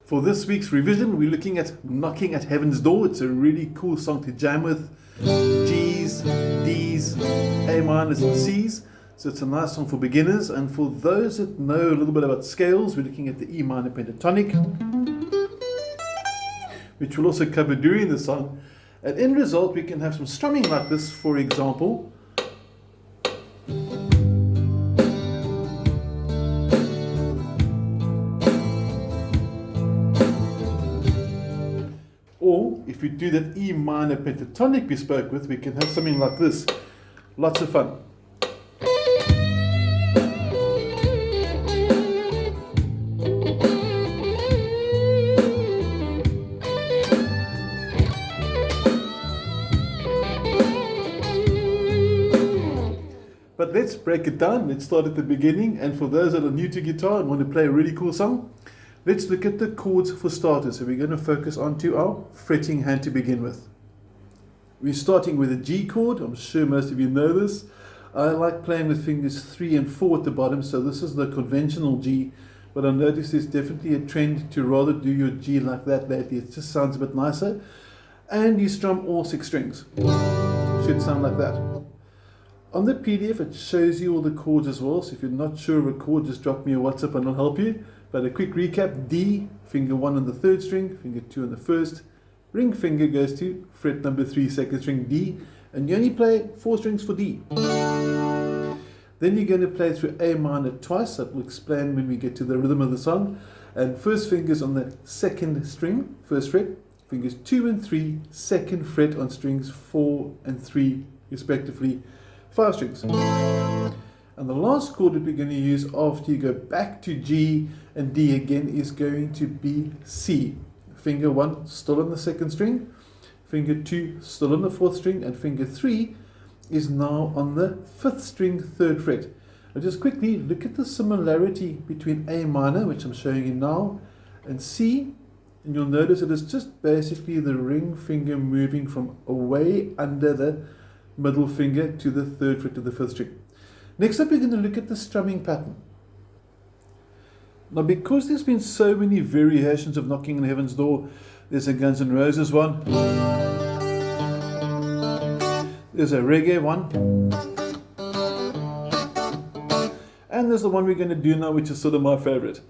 For this week's revision, we're looking at Knocking at Heaven's Door. It's a really cool song to jam with. G's, D's, A minors and C's. So it's a nice song for beginners. And for those that know a little bit about scales, we're looking at the E minor pentatonic, which we'll also cover during the song. And in result, we can have some strumming like this, for example. Or if we do that E minor pentatonic we spoke with, we can have something like this. Lots of fun. But let's break it down. Let's start at the beginning. And for those that are new to guitar and want to play a really cool song, let's look at the chords for starters. So we're going to focus onto our fretting hand to begin with. We're starting with a G chord. I'm sure most of you know this. I like playing with fingers 3 and 4 at the bottom. So this is the conventional G. But I noticed there's definitely a trend to rather do your G like that lately. It just sounds a bit nicer. And you strum all 6 strings. Should sound like that. On the PDF, it shows you all the chords as well. So if you're not sure of a chord, just drop me a WhatsApp and I'll help you. But a quick recap: D, finger 1 on the 3rd string, finger 2 on the 1st, ring finger goes to fret number 3, 2nd string D, and you only play 4 strings for D. Then you're going to play through A minor twice. That will explain when we get to the rhythm of the song. And first finger's on the 2nd string, 1st fret, fingers 2 and 3, 2nd fret on strings 4 and 3 respectively, 5 strings. And the last chord that we're going to use after you go back to G and D again is going to be C. Finger 1 still on the 2nd string, finger 2 still on the 4th string, and finger 3 is now on the 5th string, 3rd fret. Now just quickly look at the similarity between A minor, which I'm showing you now, and C, and you'll notice it is just basically the ring finger moving from away under the middle finger to the 3rd fret to the 5th string. Next up, we're going to look at the strumming pattern. Now, because there's been so many variations of Knocking on Heaven's Door, there's a Guns N' Roses one, there's a reggae one, and there's the one we're going to do now, which is sort of my favorite.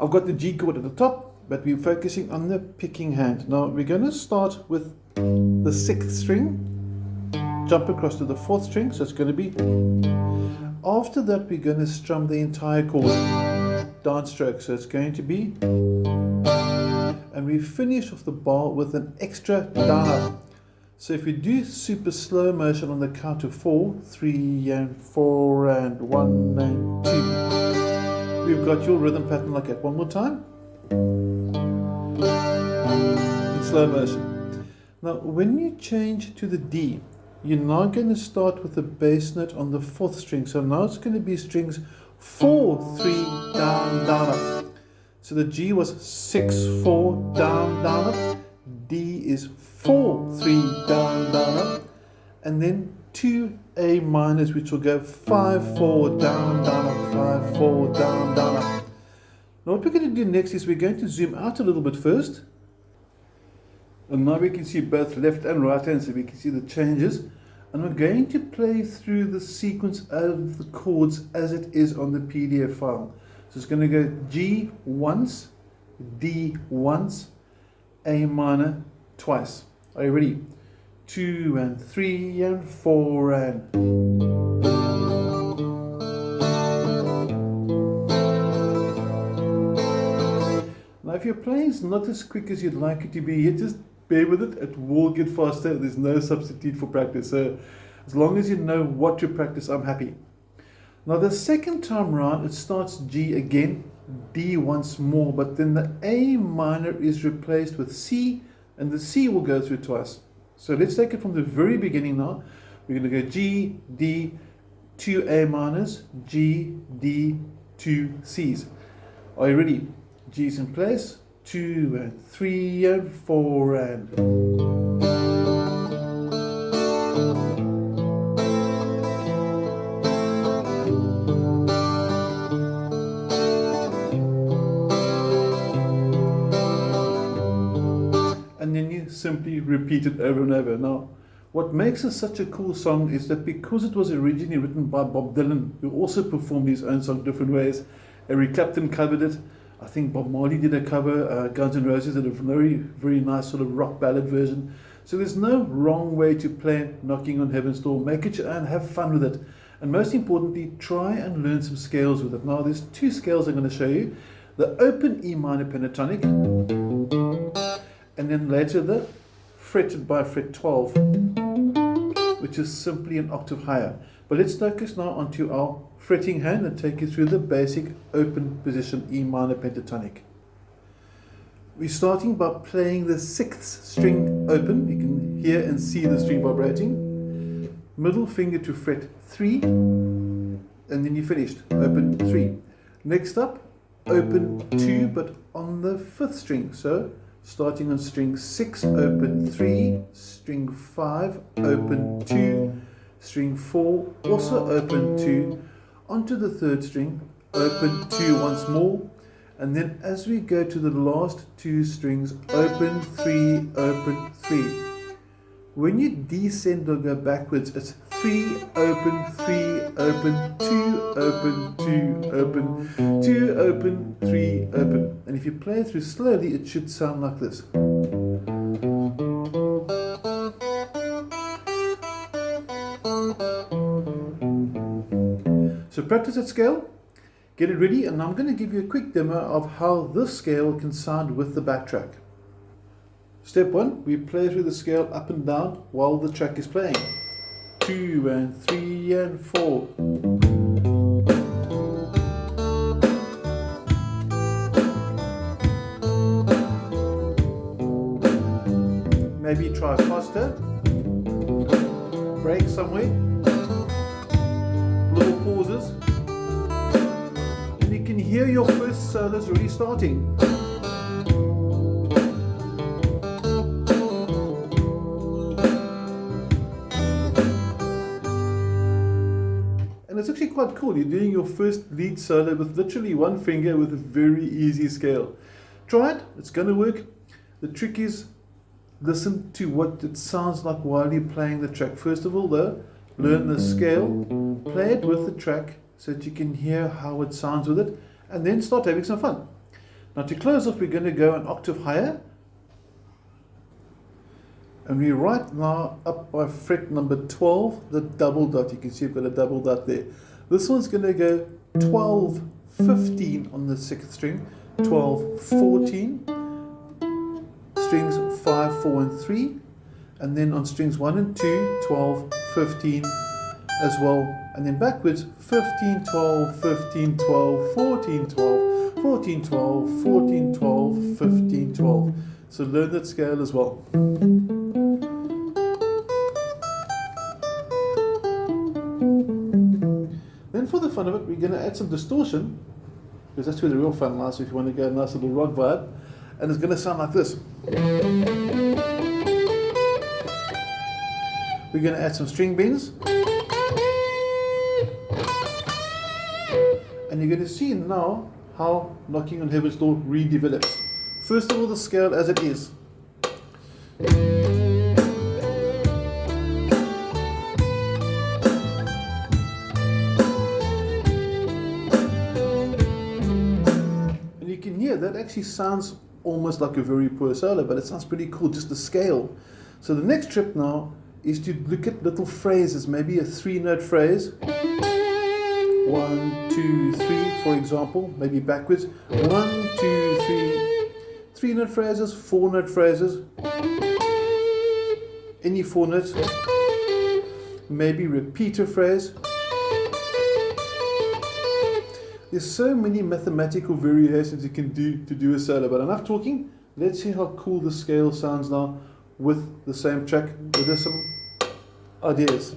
I've got the G chord at the top, but we're focusing on the picking hand. Now, we're going to start with the 6th string, jump across to the 4th string, so it's going to be. After that, we're going to strum the entire chord, downstroke, so it's going to be. And we finish off the bar with an extra down up. So if we do super slow motion on the count of 4, 3 and 4 and 1 and 2, we've got your rhythm pattern like that. One more time. In slow motion. Now, when you change to the D, you're now going to start with the bass note on the 4th string. So now it's going to be strings 4, 3, down, down, up. So the G was 6, 4, down, down, up. D is 4, 3, down, down, up. And then 2 A minors, which will go 5, 4, down, down, up, 5, 4, down, down, up. Now what we're going to do next is we're going to zoom out a little bit first. And now we can see both left and right hand, so we can see the changes. And we're going to play through the sequence of the chords as it is on the PDF file. So it's going to go G once, D once, A minor twice. Are you ready? 2 and 3 and 4 and... Now if your playing is not as quick as you'd like it to be, you just bear with it. It will get faster. There's no substitute for practice. So as long as you know what to practice, I'm happy. Now the second time round, it starts G again, D once more, but then the A minor is replaced with C, and the C will go through twice. So let's take it from the very beginning now. We're going to go G, D, 2 A minors, G, D, 2 Cs. Are you ready? G's in place, 2 and 3 and 4 and... simply repeat it over and over. Now, what makes it such a cool song is that because it was originally written by Bob Dylan, who also performed his own song different ways. Eric Clapton covered it. I think Bob Marley did a cover. Guns N' Roses did a very, very nice sort of rock ballad version. So there's no wrong way to play Knocking on Heaven's Door. Make it your own, have fun with it. And most importantly, try and learn some scales with it. Now, there's two scales I'm going to show you. The open E minor pentatonic, and then later the fretted by fret 12, which is simply an octave higher. But let's focus now onto our fretting hand and take you through the basic open position E minor pentatonic. We're starting by playing the 6th string open. You can hear and see the string vibrating. Middle finger to fret 3, and then you finished. Open 3. Next up, open 2, but on the 5th string. So starting on string 6, open 3, string 5, open 2, string 4, also open 2, onto the 3rd string, open 2 once more, and then as we go to the last 2 strings, open 3, open 3. When you descend or go backwards, it's 3, open, 3, open, 2, open, 2, open, 2, open, 3, open. And if you play it through slowly, it should sound like this. So practice that scale, get it ready, and I'm going to give you a quick demo of how this scale can sound with the backtrack. Step 1, we play through the scale up and down while the track is playing. 2 and 3 and 4. Maybe try faster. Break somewhere. Little pauses. And you can hear your first solos really starting. And it's actually quite cool. You're doing your first lead solo with literally one finger with a very easy scale. Try it, it's going to work. The trick is listen to what it sounds like while you're playing the track. First of all though, learn the scale, play it with the track so that you can hear how it sounds with it, and then start having some fun. Now to close off, we're going to go an octave higher. And we're right now up by fret number 12, the double dot. You can see I've got a double dot there. This one's going to go 12, 15 on the 6th string, 12, 14, strings 5, 4 and 3, and then on strings 1 and 2, 12, 15 as well, and then backwards 15, 12, 15, 12, 14, 12, 14, 12, 14, 12, 15, 12. So learn that scale as well. Then for the fun of it, we're going to add some distortion, because that's where the real fun lies if you want to go a nice little rock vibe. And it's going to sound like this. We're going to add some string bends. And you're going to see now how Knocking on Heaven's Door redevelops. First of all, the scale as it is. And you can hear that actually sounds almost like a very poor solo, but it sounds pretty cool, just the scale. So the next trip now is to look at little phrases, maybe a 3-note phrase. 1, 2, 3, for example, maybe backwards. 1, 2, 3. 3-note phrases, 4-note phrases. Any 4 notes. Maybe repeat a phrase. There's so many mathematical variations you can do to do a solo, but enough talking. Let's see how cool the scale sounds now with the same track. There's some ideas.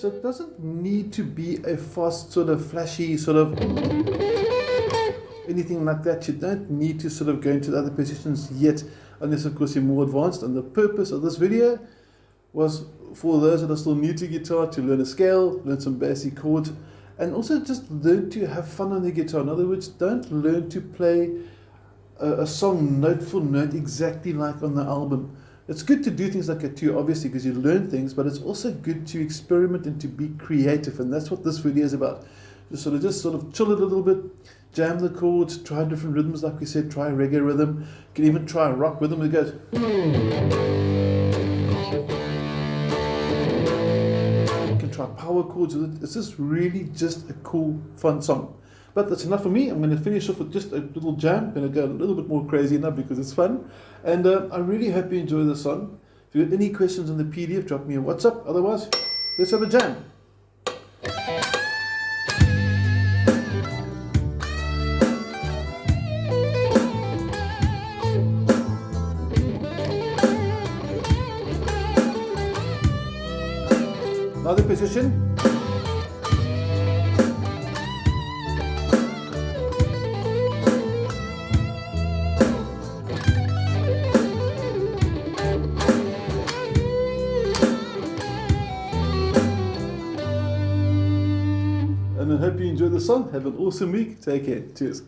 So it doesn't need to be a fast, sort of flashy, sort of anything like that. You don't need to sort of go into the other positions yet, unless of course you're more advanced. And the purpose of this video was for those that are still new to guitar to learn a scale, learn some basic chords, and also just learn to have fun on the guitar. In other words, don't learn to play a song note for note exactly like on the album. It's good to do things like that too, obviously, because you learn things, but it's also good to experiment and to be creative, and that's what this video is about. Just sort of chill it a little bit, jam the chords, try different rhythms, like we said, try reggae rhythm. You can even try a rock rhythm that goes. You can try power chords with it. It's just really just a cool, fun song. But that's enough for me. I'm going to finish off with just a little jam. I'm going to go a little bit more crazy now because it's fun. And I really hope you enjoy the song. If you have any questions on the PDF, drop me a WhatsApp. Otherwise, let's have a jam. Another position. And I hope you enjoy the song. Have an awesome week. Take care. Cheers.